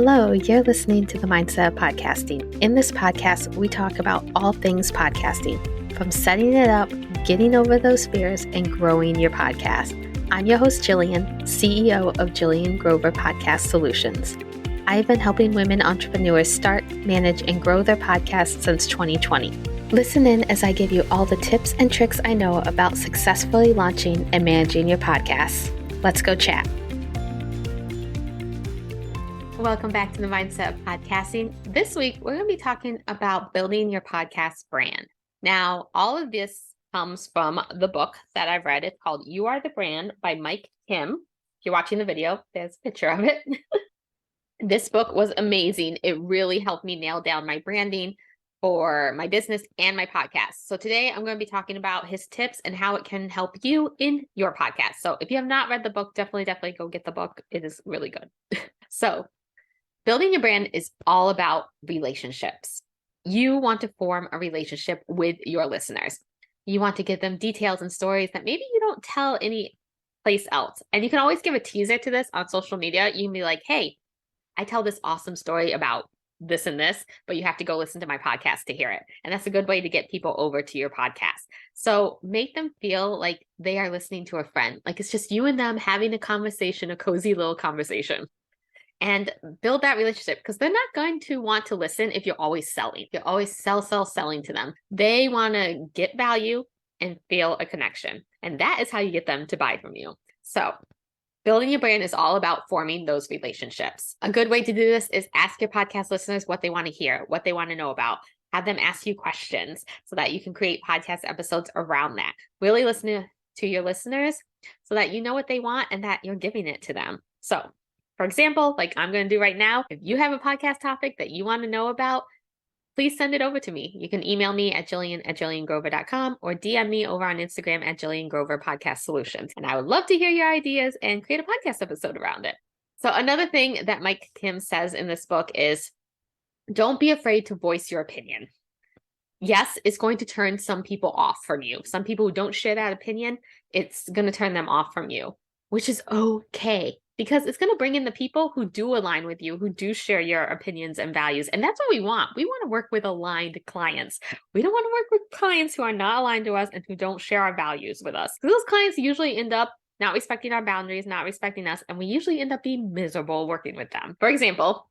Hello, you're listening to the Mindset of Podcasting. In this podcast, we talk about all things podcasting, from setting it up, getting over those fears, and growing your podcast. I'm your host, Jillian, CEO of Jillian Grover Podcast Solutions. I've been helping women entrepreneurs start, manage, and grow their podcasts since 2020. Listen in as I give you all the tips and tricks I know about successfully launching and managing your podcasts. Let's go chat. Welcome back to the Mindset of Podcasting. This week, we're going to be talking about building your podcast brand. Now, all of this comes from the book that I've read. It's called You Are the Brand by Mike Kim. If you're watching the video, there's a picture of it. This book was amazing. It really helped me nail down my branding for my business and my podcast. So today I'm going to be talking about his tips and how it can help you in your podcast. So if you have not read the book, definitely go get the book. It is really good. So building your brand is all about relationships. You want to form a relationship with your listeners. You want to give them details and stories that maybe you don't tell any place else. And you can always give a teaser to this on social media. You can be like, hey, I tell this awesome story about this and this, but you have to go listen to my podcast to hear it. And that's a good way to get people over to your podcast. So make them feel like they are listening to a friend. Like it's just you and them having a conversation, a cozy little conversation. And build that relationship, because they're not going to want to listen if you're always selling. You're always selling to them. They want to get value and feel a connection. And that is how you get them to buy from you. So building your brand is all about forming those relationships. A good way to do this is ask your podcast listeners what they want to hear, what they want to know about. Have them ask you questions so that you can create podcast episodes around that. Really listen to your listeners so that you know what they want and that you're giving it to them. So for example, like I'm going to do right now, if you have a podcast topic that you want to know about, please send it over to me. You can email me at jillian@jilliangrover.com or DM me over on Instagram at Jillian Grover Podcast Solutions. And I would love to hear your ideas and create a podcast episode around it. So another thing that Mike Kim says in this book is, don't be afraid to voice your opinion. Yes, it's going to turn some people off from you. Some people who don't share that opinion, it's going to turn them off from you, which is okay. Because it's going to bring in the people who do align with you, who do share your opinions and values. And that's what we want. We want to work with aligned clients. We don't want to work with clients who are not aligned to us and who don't share our values with us. Because those clients usually end up not respecting our boundaries, not respecting us, and we usually end up being miserable working with them. For example,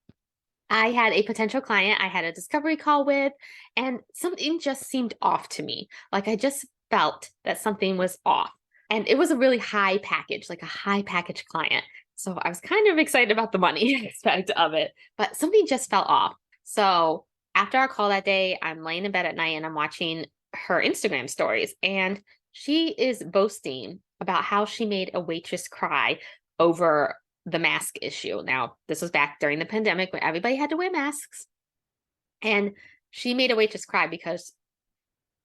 I had a potential client I had a discovery call with, and something just seemed off to me. Like I just felt that something was off. And it was a really high package, like a high package client. So I was kind of excited about the money aspect of it, but something just fell off. So after our call that day, I'm laying in bed at night and I'm watching her Instagram stories, and she is boasting about how she made a waitress cry over the mask issue. Now, this was back during the pandemic when everybody had to wear masks. And she made a waitress cry because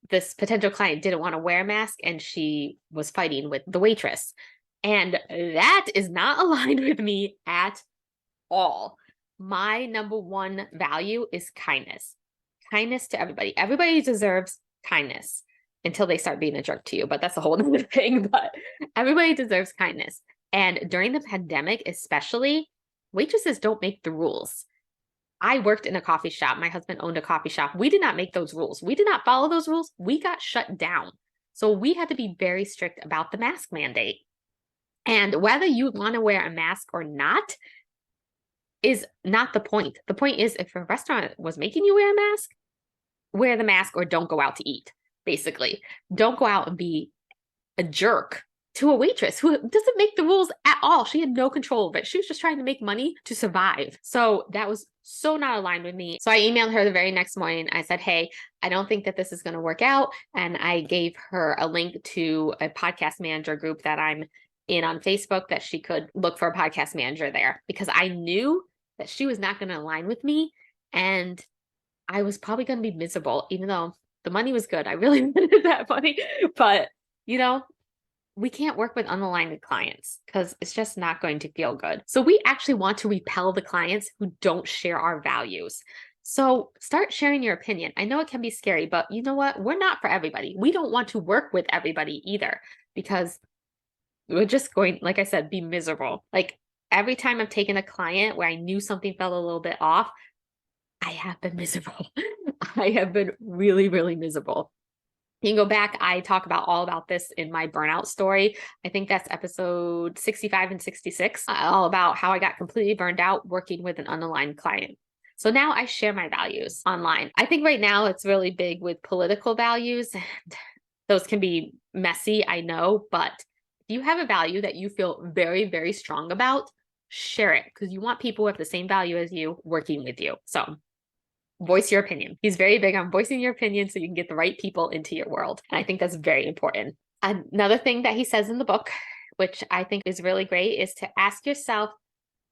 this potential client didn't want to wear a mask and she was fighting with the waitress. And that is not aligned with me at all. My number one value is kindness. Kindness to everybody. Everybody deserves kindness until they start being a jerk to you, but that's a whole other thing. But everybody deserves kindness. And during the pandemic, especially, waitresses don't make the rules. I worked in a coffee shop. My husband owned a coffee shop. We did not make those rules. We did not follow those rules. We got shut down. So we had to be very strict about the mask mandate. And whether you want to wear a mask or not is not the point. The point is, if a restaurant was making you wear a mask, wear the mask or don't go out to eat, basically. Don't go out and be a jerk to a waitress who doesn't make the rules at all. She had no control of it. She was just trying to make money to survive. So that was so not aligned with me. So I emailed her the very next morning. I said, hey, I don't think that this is going to work out. And I gave her a link to a podcast manager group that I'm in on Facebook that she could look for a podcast manager there, because I knew that she was not going to align with me and I was probably going to be miserable, even though the money was good. I really wanted that money, but we can't work with unaligned clients because it's just not going to feel good. So we actually want to repel the clients who don't share our values. So start sharing your opinion. I know it can be scary, but you know what? We're not for everybody. We don't want to work with everybody either, because we're just going, like I said, be miserable. Like every time I've taken a client where I knew something felt a little bit off, I have been miserable. I have been really, really miserable. You can go back. I talk about all about this in my burnout story. I think that's episode 65 and 66, all about how I got completely burned out working with an unaligned client. So now I share my values online. I think right now it's really big with political values, and those can be messy, I know, but if you have a value that you feel very, very strong about, share it, because you want people who have the same value as you working with you. So voice your opinion. He's very big on voicing your opinion so you can get the right people into your world. And I think that's very important. Another thing that he says in the book, which I think is really great, is to ask yourself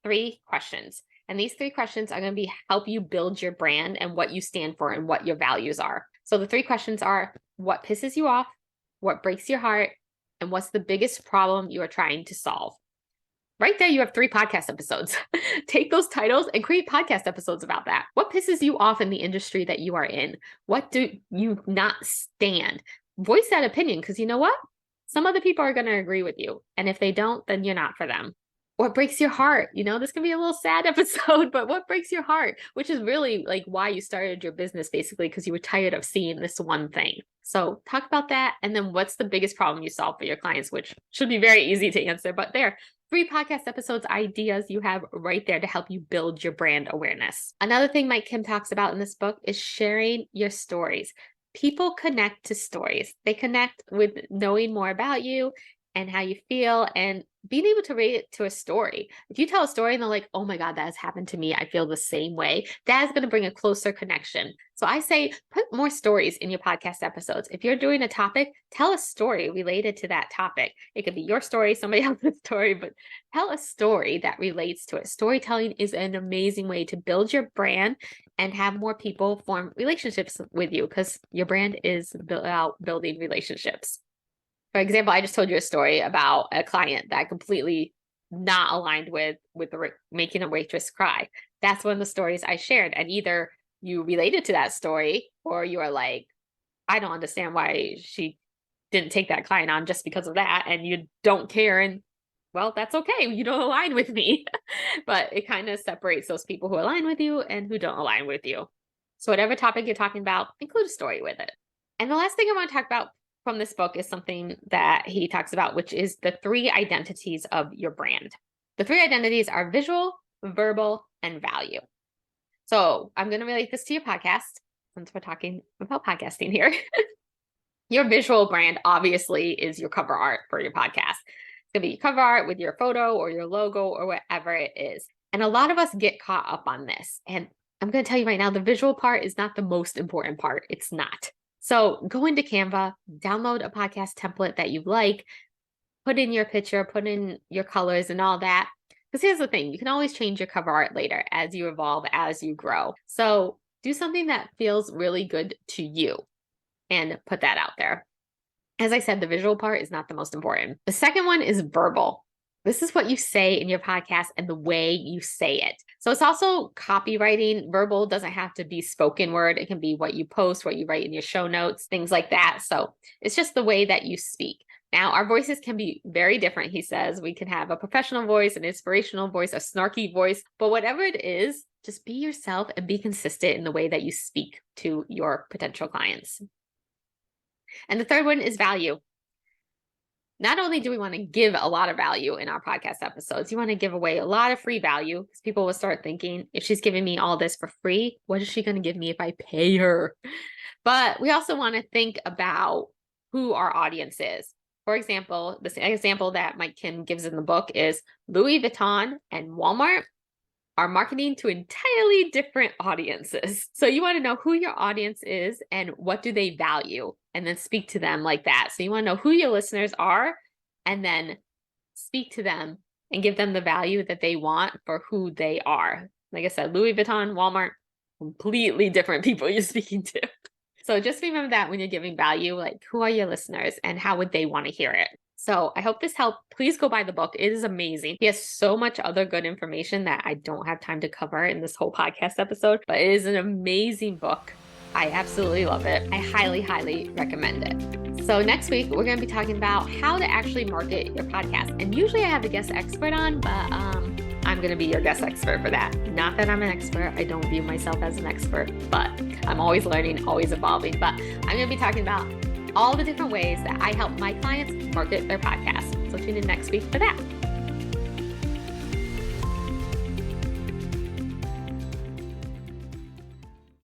3 questions. And these 3 questions are going to help you build your brand and what you stand for and what your values are. So the 3 questions are: what pisses you off, what breaks your heart, and what's the biggest problem you are trying to solve? Right there, you have 3 podcast episodes. Take those titles and create podcast episodes about that. What pisses you off in the industry that you are in? What do you not stand? Voice that opinion, because you know what? Some other people are going to agree with you. And if they don't, then you're not for them. What breaks your heart? This can be a little sad episode, but what breaks your heart? Which is really like why you started your business, basically, because you were tired of seeing this one thing. So talk about that. And then what's the biggest problem you solve for your clients, which should be very easy to answer, but there. 3 podcast episodes, ideas you have right there to help you build your brand awareness. Another thing Mike Kim talks about in this book is sharing your stories. People connect to stories. They connect with knowing more about you and how you feel and being able to relate it to a story. If you tell a story and they're like, oh my God, that has happened to me, I feel the same way, that is going to bring a closer connection. So I say, put more stories in your podcast episodes. If you're doing a topic, tell a story related to that topic. It could be your story, somebody else's story, but tell a story that relates to it. Storytelling is an amazing way to build your brand and have more people form relationships with you, because your brand is about building relationships. For example, I just told you a story about a client that I completely not aligned with making a waitress cry. That's one of the stories I shared. And either you related to that story or you are like, I don't understand why she didn't take that client on just because of that. And you don't care. And well, that's okay. You don't align with me. But it kind of separates those people who align with you and who don't align with you. So whatever topic you're talking about, include a story with it. And the last thing I want to talk about from this book is something that he talks about, which is the 3 identities of your brand. The 3 identities are visual, verbal, and value. So I'm going to relate this to your podcast, since we're talking about podcasting here. Your visual brand obviously is your cover art for your podcast. It's going to be your cover art with your photo or your logo or whatever it is. And a lot of us get caught up on this. And I'm going to tell you right now, the visual part is not the most important part. It's not. So go into Canva, download a podcast template that you like, put in your picture, put in your colors and all that. Because here's the thing, you can always change your cover art later as you evolve, as you grow. So do something that feels really good to you and put that out there. As I said, the visual part is not the most important. The second one is verbal. This is what you say in your podcast and the way you say it. So it's also copywriting. Verbal doesn't have to be spoken word. It can be what you post, what you write in your show notes, things like that. So it's just the way that you speak. Now, our voices can be very different, he says. We can have a professional voice, an inspirational voice, a snarky voice, but whatever it is, just be yourself and be consistent in the way that you speak to your potential clients. And the third one is value. Not only do we want to give a lot of value in our podcast episodes, you want to give away a lot of free value, because people will start thinking, if she's giving me all this for free, what is she going to give me if I pay her? But we also want to think about who our audience is. For example, this example that Mike Kim gives in the book is Louis Vuitton and Walmart are marketing to entirely different audiences. So you want to know who your audience is and what do they value, and then speak to them like that. So you want to know who your listeners are and then speak to them and give them the value that they want for who they are. Like I said, Louis Vuitton, Walmart, completely different people you're speaking to. So just remember that when you're giving value, like who are your listeners and how would they want to hear it? So I hope this helped. Please go buy the book. It is amazing. He has so much other good information that I don't have time to cover in this whole podcast episode, but it is an amazing book. I absolutely love it. I highly, highly recommend it. So next week, we're going to be talking about how to actually market your podcast. And usually I have a guest expert on, but I'm going to be your guest expert for that. Not that I'm an expert. I don't view myself as an expert, but I'm always learning, always evolving. But I'm going to be talking about all the different ways that I help my clients market their podcast. So tune in next week for that.